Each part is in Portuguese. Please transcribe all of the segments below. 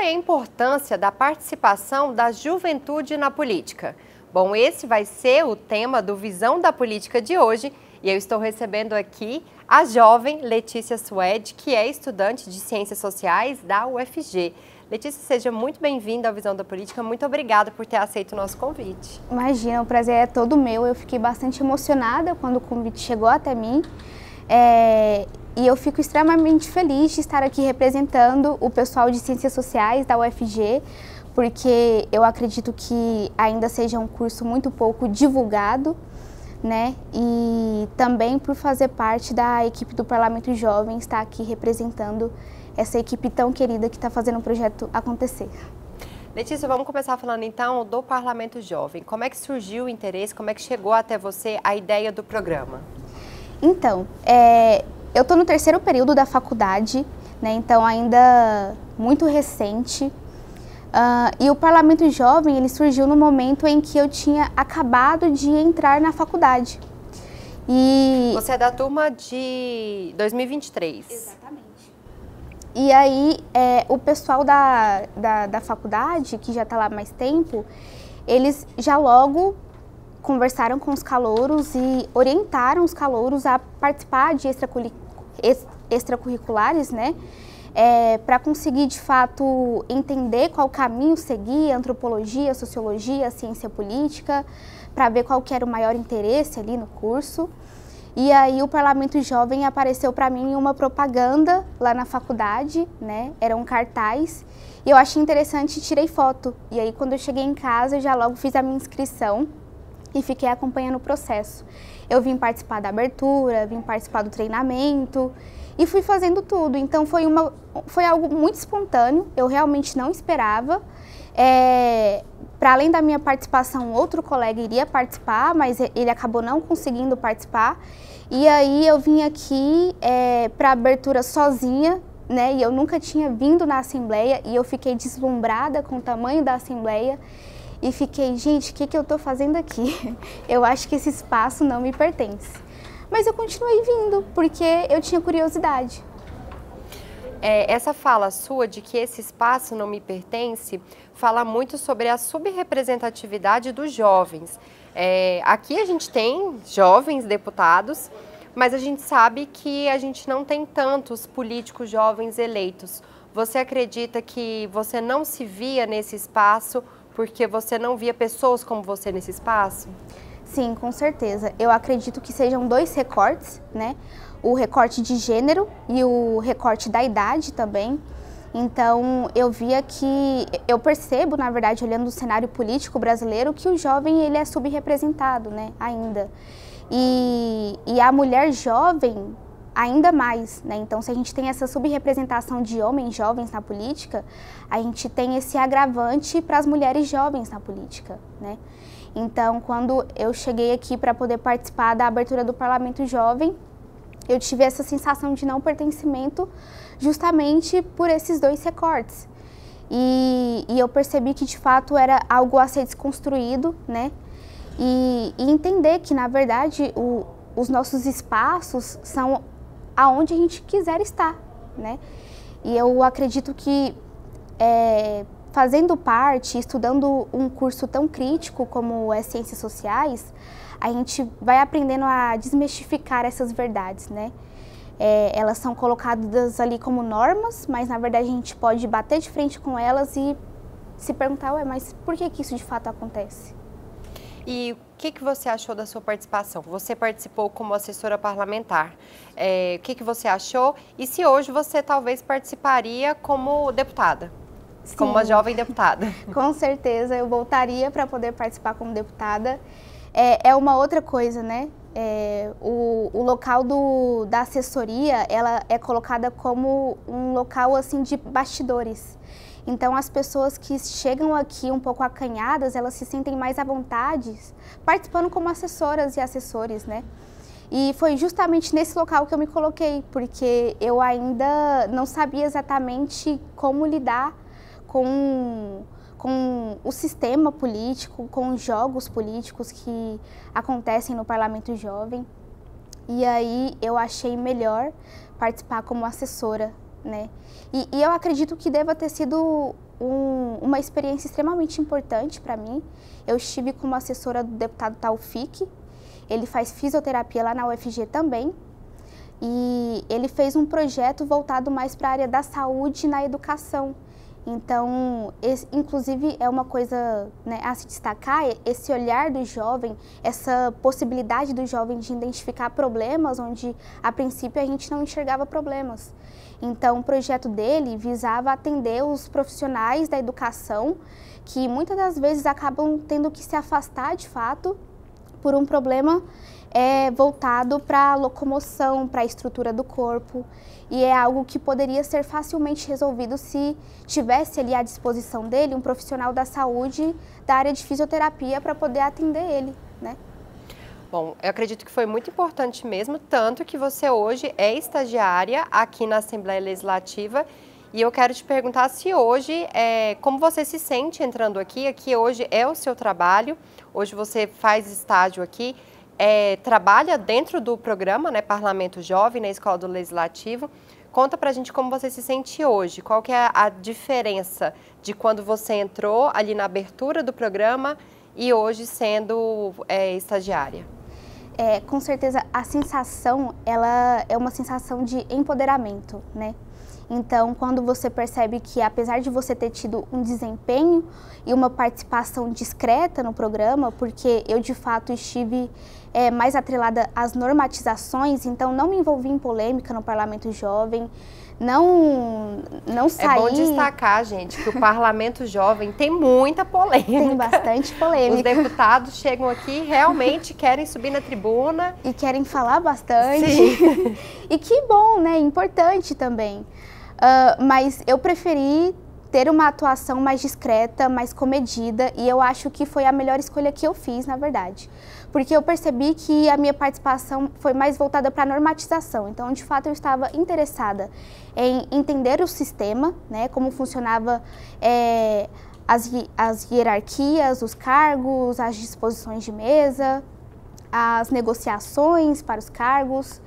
é a importância da participação da juventude na política? Bom, esse vai ser o tema do Visão da Política de hoje e eu estou recebendo aqui a jovem Letícia Suede, que é estudante de Ciências Sociais da UFG. Letícia, seja muito bem-vinda ao Visão da Política. Muito obrigada por ter aceito o nosso convite. Imagina, o prazer é todo meu. Eu fiquei bastante emocionada quando o convite chegou até mim. E eu fico extremamente feliz de estar aqui representando o pessoal de Ciências Sociais da UFG, porque eu acredito que ainda seja um curso muito pouco divulgado, né? E também por fazer parte da equipe do Parlamento Jovem, estar aqui representando essa equipe tão querida que está fazendo o projeto acontecer. Letícia, vamos começar falando então do Parlamento Jovem. Como é que surgiu o interesse, como é que chegou até você a ideia do programa? Então, eu estou no terceiro período da faculdade, né? Então ainda muito recente. E o Parlamento Jovem, ele surgiu no momento em que eu tinha acabado de entrar na faculdade. Você é da turma de 2023? Exatamente. E aí, o pessoal da faculdade, que já está lá há mais tempo, eles já logo conversaram com os calouros e orientaram os calouros a participar de extracurriculares, né? Para conseguir, de fato, entender qual caminho seguir, antropologia, sociologia, ciência política, para ver qual que era o maior interesse ali no curso. E aí o Parlamento Jovem apareceu para mim em uma propaganda lá na faculdade, né? Era um cartaz, e eu achei interessante e tirei foto. E aí quando eu cheguei em casa, eu já logo fiz a minha inscrição e fiquei acompanhando o processo. Eu vim participar da abertura, vim participar do treinamento e fui fazendo tudo. Então foi algo muito espontâneo, eu realmente não esperava. Para além da minha participação, outro colega iria participar, mas ele acabou não conseguindo participar. E aí eu vim aqui para a abertura sozinha, né? E eu nunca tinha vindo na Assembleia e eu fiquei deslumbrada com o tamanho da Assembleia. E fiquei, gente, o que eu estou fazendo aqui? Eu acho que esse espaço não me pertence. Mas eu continuei vindo, porque eu tinha curiosidade. Essa fala sua de que esse espaço não me pertence fala muito sobre a subrepresentatividade dos jovens. Aqui a gente tem jovens deputados, mas a gente sabe que a gente não tem tantos políticos jovens eleitos. Você acredita que você não se via nesse espaço porque você não via pessoas como você nesse espaço? Sim, com certeza. Eu acredito que sejam dois recortes, né? O recorte de gênero e o recorte da idade também. Então, eu percebo, na verdade, olhando o cenário político brasileiro, que o jovem ele é subrepresentado, né, ainda. E a mulher jovem, ainda mais, né? Então, se a gente tem essa subrepresentação de homens jovens na política, a gente tem esse agravante para as mulheres jovens na política, né? Então, quando eu cheguei aqui para poder participar da abertura do Parlamento Jovem, eu tive essa sensação de não pertencimento justamente por esses dois recortes. E eu percebi que, de fato, era algo a ser desconstruído, né? E entender que, na verdade, os nossos espaços são aonde a gente quiser estar, né? E eu acredito que fazendo parte, estudando um curso tão crítico como é Ciências Sociais, a gente vai aprendendo a desmistificar essas verdades, né? Elas são colocadas ali como normas, mas na verdade a gente pode bater de frente com elas e se perguntar, mas por que isso de fato acontece? E o que você achou da sua participação? Você participou como assessora parlamentar. O que você achou? E se hoje você talvez participaria como deputada? Sim. Como uma jovem deputada? Com certeza, eu voltaria para poder participar como deputada. É uma outra coisa, né? O local da assessoria, ela é colocada como um local assim de bastidores. Então, as pessoas que chegam aqui um pouco acanhadas, elas se sentem mais à vontade participando como assessoras e assessores, né? E foi justamente nesse local que eu me coloquei, porque eu ainda não sabia exatamente como lidar com o sistema político, com os jogos políticos que acontecem no Parlamento Jovem. E aí eu achei melhor participar como assessora, né? E eu acredito que deva ter sido uma experiência extremamente importante para mim. Eu estive como assessora do deputado Taufik, ele faz fisioterapia lá na UFG também, e ele fez um projeto voltado mais para a área da saúde e na educação. Então, inclusive, é uma coisa, né, a se destacar, esse olhar do jovem, essa possibilidade do jovem de identificar problemas onde, a princípio, a gente não enxergava problemas. Então, o projeto dele visava atender os profissionais da educação que, muitas das vezes, acabam tendo que se afastar, de fato, por um problema voltado para a locomoção, para a estrutura do corpo, e é algo que poderia ser facilmente resolvido se tivesse ali à disposição dele um profissional da saúde da área de fisioterapia para poder atender ele, né? Bom, eu acredito que foi muito importante mesmo, tanto que você hoje é estagiária aqui na Assembleia Legislativa, e eu quero te perguntar se hoje, como você se sente entrando aqui hoje é o seu trabalho, hoje você faz estágio aqui, trabalha dentro do programa, né, Parlamento Jovem, na Escola do Legislativo. Conta pra gente como você se sente hoje, qual que é a diferença de quando você entrou ali na abertura do programa e hoje sendo estagiária. Com certeza a sensação, ela é uma sensação de empoderamento, né? Então, quando você percebe que, apesar de você ter tido um desempenho e uma participação discreta no programa, porque eu, de fato, estive mais atrelada às normatizações, então não me envolvi em polêmica no Parlamento Jovem, não saí... É bom destacar, gente, que o Parlamento Jovem tem muita polêmica. Tem bastante polêmica. Os deputados chegam aqui e realmente querem subir na tribuna. E querem falar bastante. Sim. E que bom, né? Importante também. Mas eu preferi ter uma atuação mais discreta, mais comedida, e eu acho que foi a melhor escolha que eu fiz, na verdade. Porque eu percebi que a minha participação foi mais voltada para a normatização. Então, de fato, eu estava interessada em entender o sistema, né, como funcionava as hierarquias, os cargos, as disposições de mesa, as negociações para os cargos,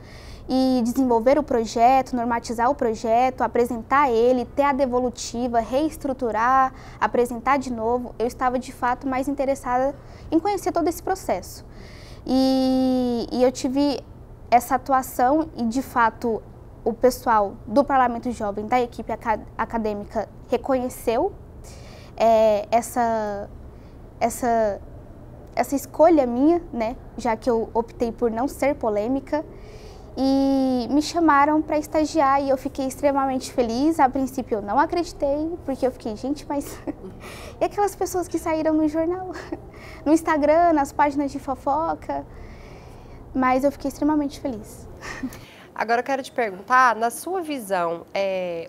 e desenvolver o projeto, normatizar o projeto, apresentar ele, ter a devolutiva, reestruturar, apresentar de novo. Eu estava, de fato, mais interessada em conhecer todo esse processo. E eu tive essa atuação e, de fato, o pessoal do Parlamento Jovem, da equipe acadêmica, reconheceu essa escolha minha, né, já que eu optei por não ser polêmica, e me chamaram para estagiar e eu fiquei extremamente feliz. A princípio eu não acreditei, porque eu fiquei, gente, mas e aquelas pessoas que saíram no jornal, no Instagram, nas páginas de fofoca? Mas eu fiquei extremamente feliz. Agora eu quero te perguntar, na sua visão,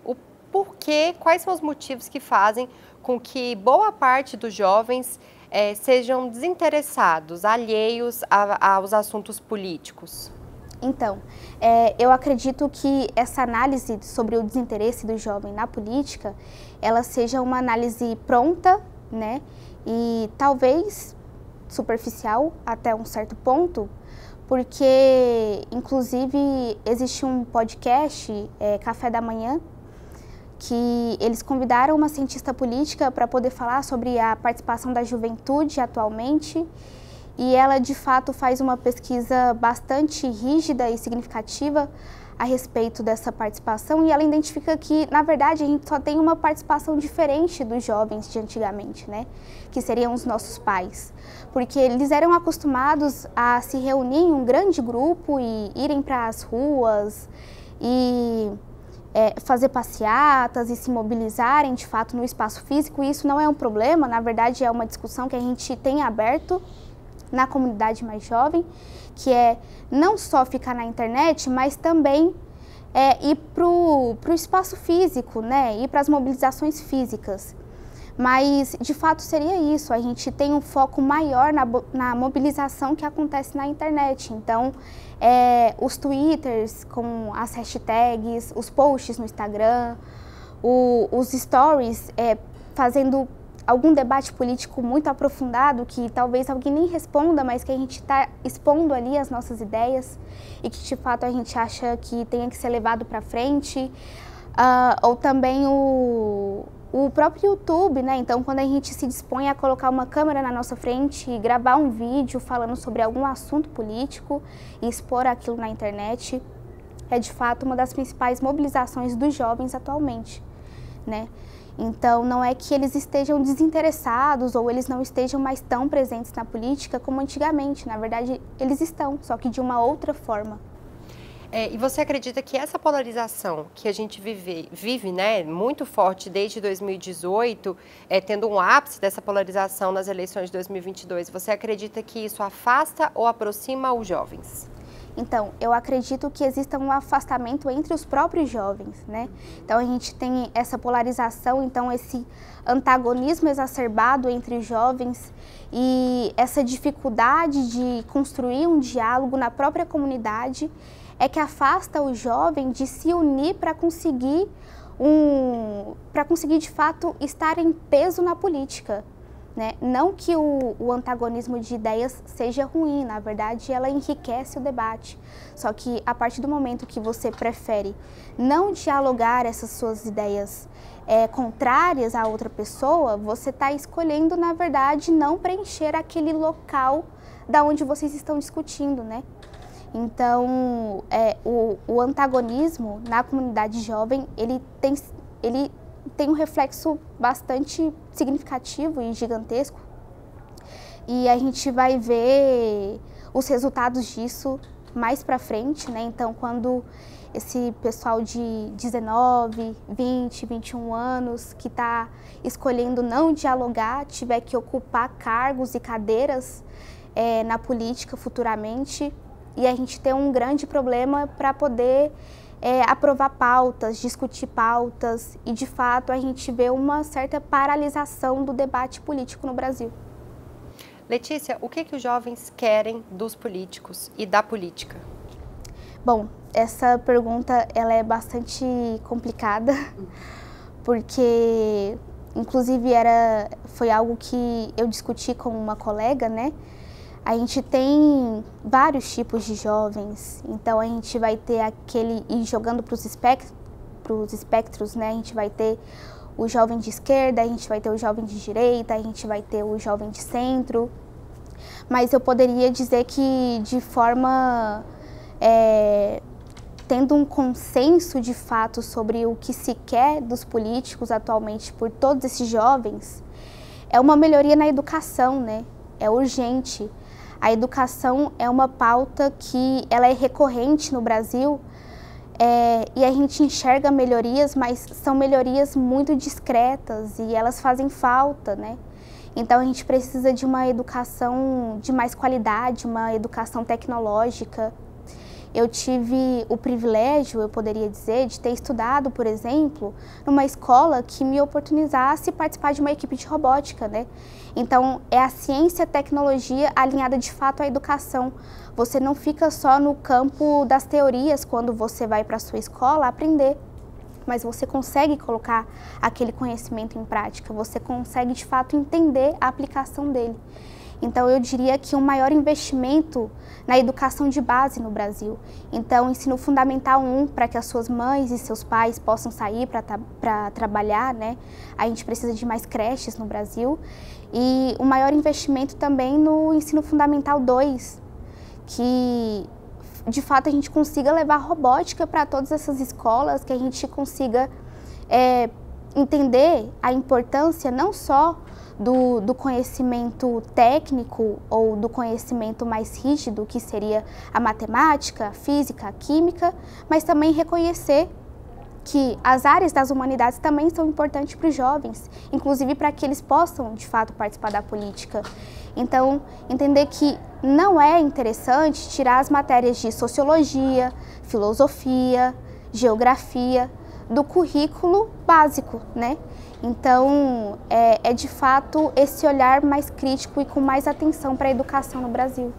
o porquê, quais são os motivos que fazem com que boa parte dos jovens sejam desinteressados, alheios aos assuntos políticos? Então, eu acredito que essa análise sobre o desinteresse do jovem na política, ela seja uma análise pronta, né, e talvez superficial até um certo ponto, porque, inclusive, existe um podcast, Café da Manhã, que eles convidaram uma cientista política para poder falar sobre a participação da juventude atualmente, e ela, de fato, faz uma pesquisa bastante rígida e significativa a respeito dessa participação, e ela identifica que, na verdade, a gente só tem uma participação diferente dos jovens de antigamente, né? Que seriam os nossos pais. Porque eles eram acostumados a se reunir em um grande grupo e irem para as ruas e fazer passeatas e se mobilizarem, de fato, no espaço físico. E isso não é um problema, na verdade, é uma discussão que a gente tem aberto na comunidade mais jovem, que é não só ficar na internet, mas também ir para o espaço físico, né? Ir para as mobilizações físicas. Mas, de fato, seria isso, a gente tem um foco maior na mobilização que acontece na internet. Então, os twitters com as hashtags, os posts no Instagram, os stories fazendo algum debate político muito aprofundado, que talvez alguém nem responda, mas que a gente está expondo ali as nossas ideias e que, de fato, a gente acha que tenha que ser levado para frente. Ou também O próprio YouTube, né? Então, quando a gente se dispõe a colocar uma câmera na nossa frente e gravar um vídeo falando sobre algum assunto político e expor aquilo na internet, é de fato uma das principais mobilizações dos jovens atualmente, né? Então, não é que eles estejam desinteressados ou eles não estejam mais tão presentes na política como antigamente. Na verdade, eles estão, só que de uma outra forma. E você acredita que essa polarização que a gente vive, né, muito forte desde 2018, tendo um ápice dessa polarização nas eleições de 2022, você acredita que isso afasta ou aproxima os jovens? Então, eu acredito que exista um afastamento entre os próprios jovens, né? Então, a gente tem essa polarização, então esse antagonismo exacerbado entre os jovens e essa dificuldade de construir um diálogo na própria comunidade é que afasta o jovem de se unir para conseguir de fato estar em peso na política, né? Não que o antagonismo de ideias seja ruim, na verdade ela enriquece o debate, só que a partir do momento que você prefere não dialogar essas suas ideias contrárias à outra pessoa, você está escolhendo, na verdade, não preencher aquele local da onde vocês estão discutindo, né? Então, o antagonismo na comunidade jovem, ele tem um reflexo bastante significativo e gigantesco. E a gente vai ver os resultados disso mais para frente, né? Então, quando esse pessoal de 19, 20, 21 anos que está escolhendo não dialogar, tiver que ocupar cargos e cadeiras na política futuramente, e a gente tem um grande problema para poder aprovar pautas, discutir pautas, e de fato a gente vê uma certa paralisação do debate político no Brasil. Letícia, o que os jovens querem dos políticos e da política? Bom, essa pergunta ela é bastante complicada, porque inclusive foi algo que eu discuti com uma colega, né? A gente tem vários tipos de jovens, então a gente vai ter e jogando para os espectros, né? A gente vai ter o jovem de esquerda, a gente vai ter o jovem de direita, a gente vai ter o jovem de centro. Mas eu poderia dizer que de forma, tendo um consenso de fato sobre o que se quer dos políticos atualmente por todos esses jovens, é uma melhoria na educação, né? É urgente. A educação é uma pauta que ela é recorrente no Brasil e a gente enxerga melhorias, mas são melhorias muito discretas e elas fazem falta, né? Então a gente precisa de uma educação de mais qualidade, uma educação tecnológica. Eu tive o privilégio, eu poderia dizer, de ter estudado, por exemplo, numa escola que me oportunizasse participar de uma equipe de robótica, né? Então, é a ciência e a tecnologia alinhada de fato à educação. Você não fica só no campo das teorias quando você vai para a sua escola aprender, mas você consegue colocar aquele conhecimento em prática, você consegue de fato entender a aplicação dele. Então, eu diria que um maior investimento na educação de base no Brasil. Então, ensino fundamental 1, para que as suas mães e seus pais possam sair para trabalhar, né? A gente precisa de mais creches no Brasil. E um maior investimento também no ensino fundamental 2, que de fato a gente consiga levar robótica para todas essas escolas, que a gente consiga entender a importância não só do conhecimento técnico ou do conhecimento mais rígido, que seria a matemática, a física, a química, mas também reconhecer que as áreas das humanidades também são importantes para os jovens, inclusive para que eles possam, de fato, participar da política. Então, entender que não é interessante tirar as matérias de sociologia, filosofia, geografia do currículo básico, né? Então, é de fato esse olhar mais crítico e com mais atenção para a educação no Brasil.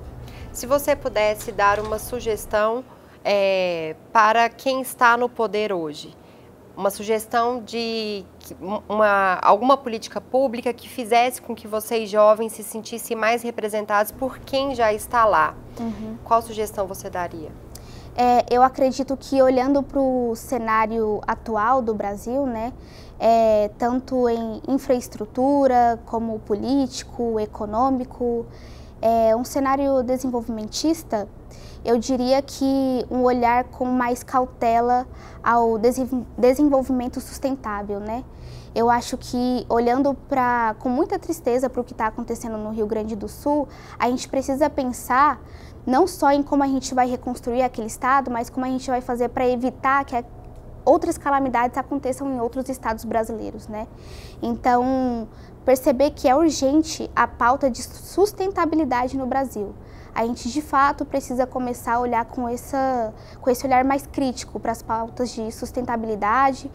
Se você pudesse dar uma sugestão para quem está no poder hoje, uma sugestão de alguma política pública que fizesse com que vocês jovens se sentissem mais representados por quem já está lá, qual sugestão você daria? Eu acredito que olhando para o cenário atual do Brasil, né, tanto em infraestrutura como político, econômico, um cenário desenvolvimentista, eu diria que um olhar com mais cautela ao desenvolvimento sustentável, né? Eu acho que, olhando com muita tristeza para o que está acontecendo no Rio Grande do Sul, a gente precisa pensar não só em como a gente vai reconstruir aquele estado, mas como a gente vai fazer para evitar que outras calamidades aconteçam em outros estados brasileiros, né? Então, perceber que é urgente a pauta de sustentabilidade no Brasil. A gente, de fato, precisa começar a olhar com esse olhar mais crítico para as pautas de sustentabilidade,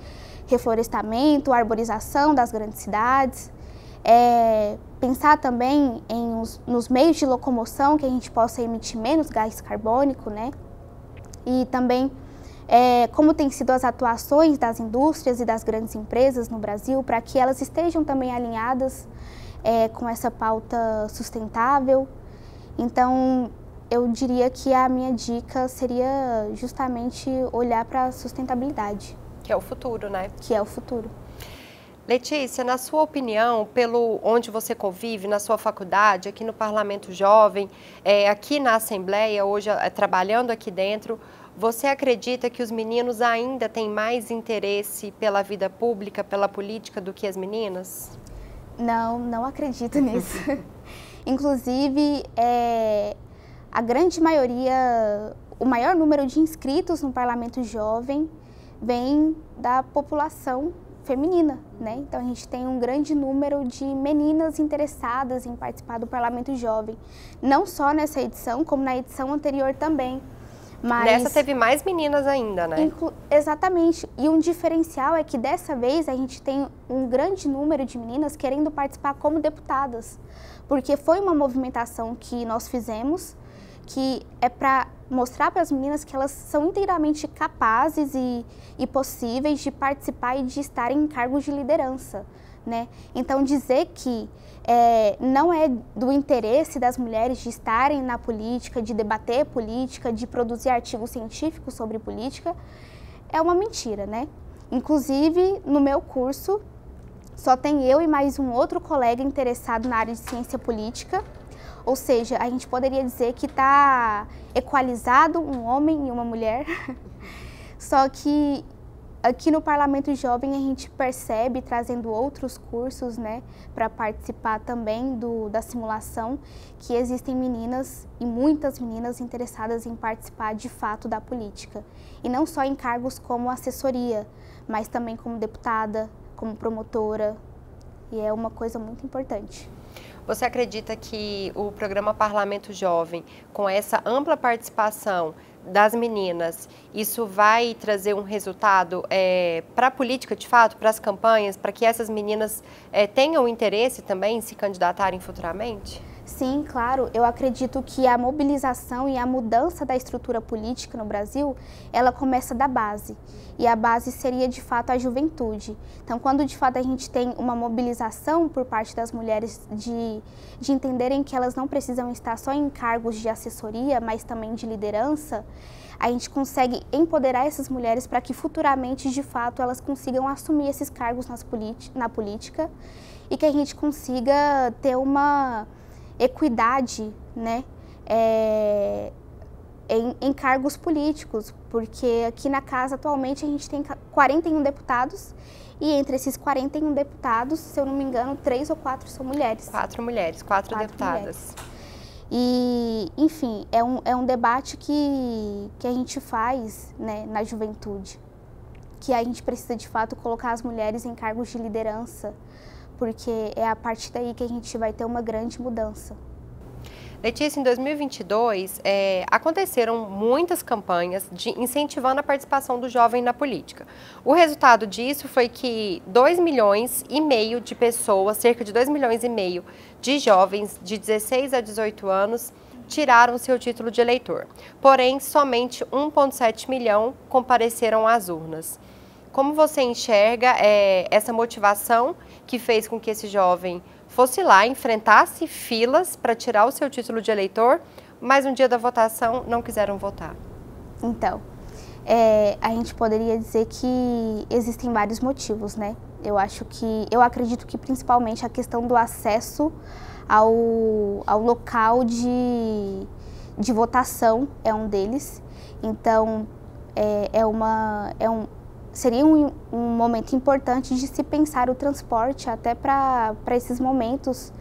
reflorestamento, arborização das grandes cidades. Pensar também nos meios de locomoção, que a gente possa emitir menos gás carbônico, né? E também como têm sido as atuações das indústrias e das grandes empresas no Brasil, para que elas estejam também alinhadas com essa pauta sustentável. Então, eu diria que a minha dica seria justamente olhar para a sustentabilidade. Que é o futuro, né? Que é o futuro. Letícia, na sua opinião, pelo onde você convive, na sua faculdade, aqui no Parlamento Jovem, aqui na Assembleia, hoje trabalhando aqui dentro, você acredita que os meninos ainda têm mais interesse pela vida pública, pela política, do que as meninas? Não acredito nisso. Inclusive, a grande maioria, o maior número de inscritos no Parlamento Jovem vem da população feminina, né? Então a gente tem um grande número de meninas interessadas em participar do Parlamento Jovem, não só nessa edição, como na edição anterior também. Mas nessa teve mais meninas ainda, né? Exatamente. E um diferencial é que dessa vez a gente tem um grande número de meninas querendo participar como deputadas, porque foi uma movimentação que nós fizemos, que é para mostrar para as meninas que elas são inteiramente capazes e possíveis de participar e de estar em cargos de liderança, né? Então, dizer que não é do interesse das mulheres de estarem na política, de debater política, de produzir artigos científicos sobre política, é uma mentira, né? Inclusive, no meu curso, só tem eu e mais um outro colega interessado na área de ciência política. Ou seja, a gente poderia dizer que está equalizado um homem e uma mulher. Só que aqui no Parlamento Jovem a gente percebe, trazendo outros cursos, né, para participar também da simulação, que existem meninas e muitas meninas interessadas em participar de fato da política. E não só em cargos como assessoria, mas também como deputada, como promotora. E é uma coisa muito importante. Você acredita que o programa Parlamento Jovem, com essa ampla participação das meninas, isso vai trazer um resultado para a política de fato, para as campanhas, para que essas meninas tenham interesse também em se candidatarem futuramente? Sim, claro. Eu acredito que a mobilização e a mudança da estrutura política no Brasil, ela começa da base. E a base seria, de fato, a juventude. Então, quando, de fato, a gente tem uma mobilização por parte das mulheres de entenderem que elas não precisam estar só em cargos de assessoria, mas também de liderança, a gente consegue empoderar essas mulheres para que, futuramente, de fato, elas consigam assumir esses cargos na política e que a gente consiga ter uma equidade, né, em cargos políticos, porque aqui na casa atualmente a gente tem 41 deputados e entre esses 41 deputados, se eu não me engano, 3 ou 4 são mulheres. 4 mulheres, 4 deputadas. Mulheres. E, enfim, é um debate que a gente faz, né, na juventude, que a gente precisa de fato colocar as mulheres em cargos de liderança, porque é a partir daí que a gente vai ter uma grande mudança. Letícia, em 2022, aconteceram muitas campanhas incentivando a participação do jovem na política. O resultado disso foi que 2,5 milhões de pessoas, cerca de 2,5 milhões de jovens de 16 a 18 anos, tiraram seu título de eleitor. Porém, somente 1,7 milhão compareceram às urnas. Como você enxerga essa motivação que fez com que esse jovem fosse lá, enfrentasse filas para tirar o seu título de eleitor, mas no dia da votação não quiseram votar? Então, a gente poderia dizer que existem vários motivos, né? Eu acredito que principalmente a questão do acesso ao local de votação é um deles. Então, seria um momento importante de se pensar o transporte até para esses momentos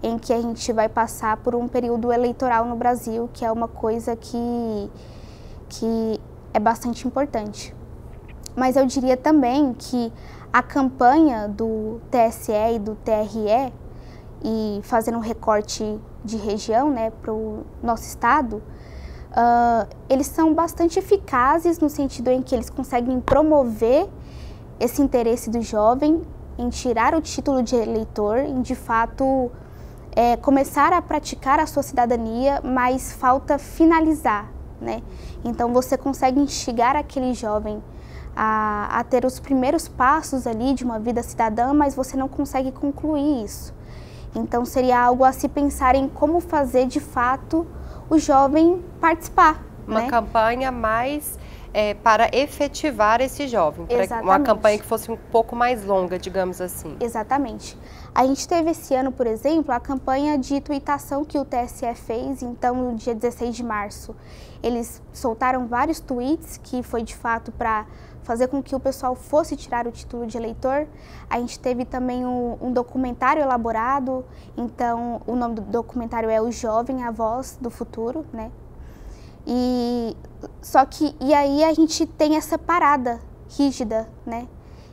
em que a gente vai passar por um período eleitoral no Brasil, que é uma coisa que é bastante importante. Mas eu diria também que a campanha do TSE e do TRE, e fazendo um recorte de região, né, para o nosso estado, eles são bastante eficazes no sentido em que eles conseguem promover esse interesse do jovem em tirar o título de eleitor, em de fato começar a praticar a sua cidadania, mas falta finalizar, né? Então você consegue instigar aquele jovem a ter os primeiros passos ali de uma vida cidadã, mas você não consegue concluir isso. Então seria algo a se pensar em como fazer de fato o jovem participar. Uma né? campanha mais para efetivar esse jovem, para uma campanha que fosse um pouco mais longa, digamos assim. Exatamente. A gente teve esse ano, por exemplo, a campanha de tuitação que o TSE fez, então no dia 16 de março. Eles soltaram vários tweets que foi de fato para fazer com que o pessoal fosse tirar o título de eleitor. A gente teve também um documentário elaborado, então o nome do documentário é O Jovem, a Voz do Futuro, né? E aí a gente tem essa parada rígida, né?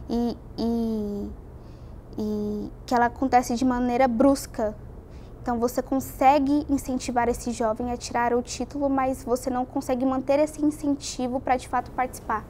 E que ela acontece de maneira brusca. Então você consegue incentivar esse jovem a tirar o título, mas você não consegue manter esse incentivo para de fato participar.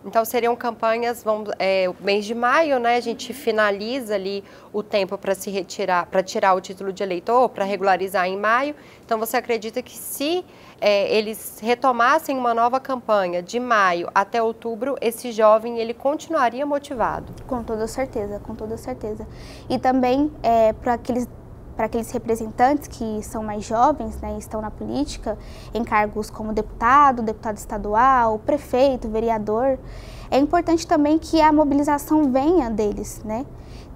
Então seriam campanhas, o mês de maio, né? A gente finaliza ali o tempo para se retirar, para tirar o título de eleitor, para regularizar em maio. Então você acredita que se eles retomassem uma nova campanha de maio até outubro, esse jovem ele continuaria motivado? Com toda certeza, com toda certeza. E também para aqueles representantes que são mais jovens, né, e estão na política, em cargos como deputado estadual, prefeito, vereador, é importante também que a mobilização venha deles, né?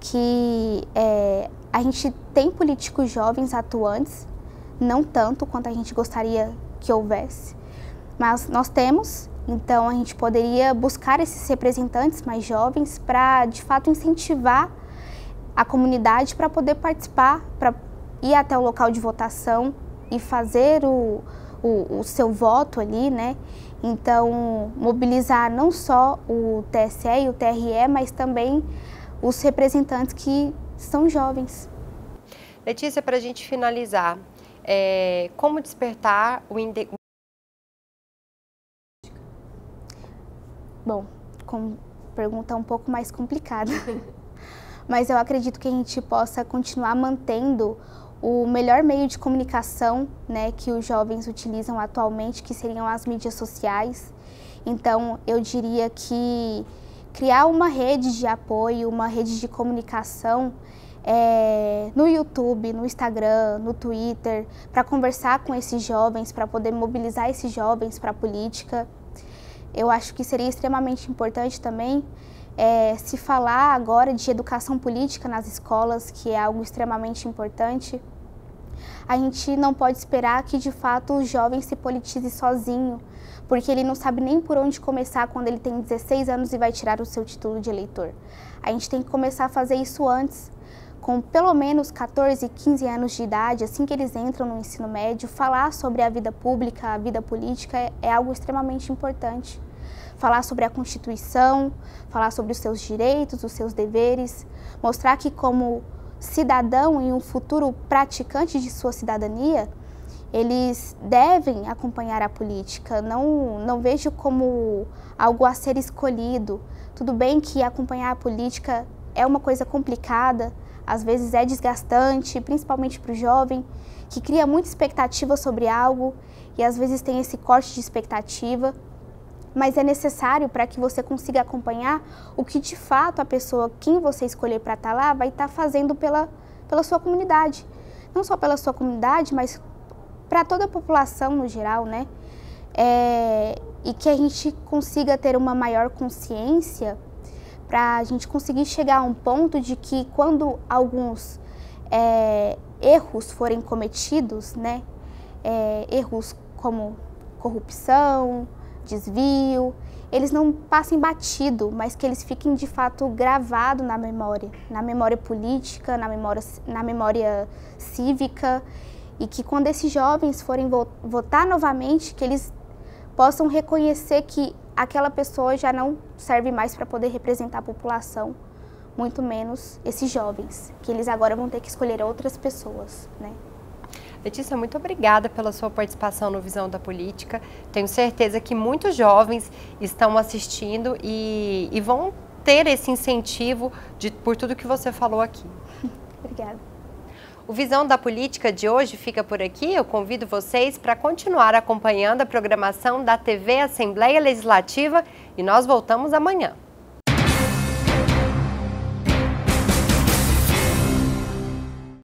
Que a gente tem políticos jovens atuantes, não tanto quanto a gente gostaria que houvesse, mas nós temos, então a gente poderia buscar esses representantes mais jovens para, de fato, incentivar a comunidade para poder participar, para ir até o local de votação e fazer o seu voto ali, né? Então, mobilizar não só o TSE e o TRE, mas também os representantes que são jovens. Letícia, para a gente finalizar, como despertar o Bom, pergunta um pouco mais complicada. Mas eu acredito que a gente possa continuar mantendo o melhor meio de comunicação, né, que os jovens utilizam atualmente, que seriam as mídias sociais. Então, eu diria que criar uma rede de apoio, uma rede de comunicação no YouTube, no Instagram, no Twitter, para conversar com esses jovens, para poder mobilizar esses jovens para a política. Eu acho que seria extremamente importante também se falar agora de educação política nas escolas, que é algo extremamente importante. A gente não pode esperar que, de fato, o jovem se politize sozinho, porque ele não sabe nem por onde começar quando ele tem 16 anos e vai tirar o seu título de eleitor. A gente tem que começar a fazer isso antes, com pelo menos 14, 15 anos de idade, assim que eles entram no ensino médio. Falar sobre a vida pública, a vida política é algo extremamente importante. Falar sobre a Constituição, falar sobre os seus direitos, os seus deveres, mostrar que como cidadão e um futuro praticante de sua cidadania, eles devem acompanhar a política. Não vejo como algo a ser escolhido. Tudo bem que acompanhar a política é uma coisa complicada, às vezes é desgastante, principalmente para o jovem, que cria muita expectativa sobre algo e às vezes tem esse corte de expectativa. Mas é necessário para que você consiga acompanhar o que de fato a pessoa, quem você escolher para estar lá, vai estar fazendo pela sua comunidade. Não só pela sua comunidade, mas para toda a população no geral, né? e que a gente consiga ter uma maior consciência para a gente conseguir chegar a um ponto de que quando alguns erros forem cometidos, né, erros como corrupção, desvio, eles não passem batido, mas que eles fiquem de fato gravados na memória política, na memória cívica, e que quando esses jovens forem votar novamente, que eles possam reconhecer que aquela pessoa já não serve mais para poder representar a população, muito menos esses jovens, que eles agora vão ter que escolher outras pessoas, né? Letícia, muito obrigada pela sua participação no Visão da Política. Tenho certeza que muitos jovens estão assistindo e vão ter esse incentivo por tudo que você falou aqui. Obrigada. O Visão da Política de hoje fica por aqui. Eu convido vocês para continuar acompanhando a programação da TV Assembleia Legislativa e nós voltamos amanhã.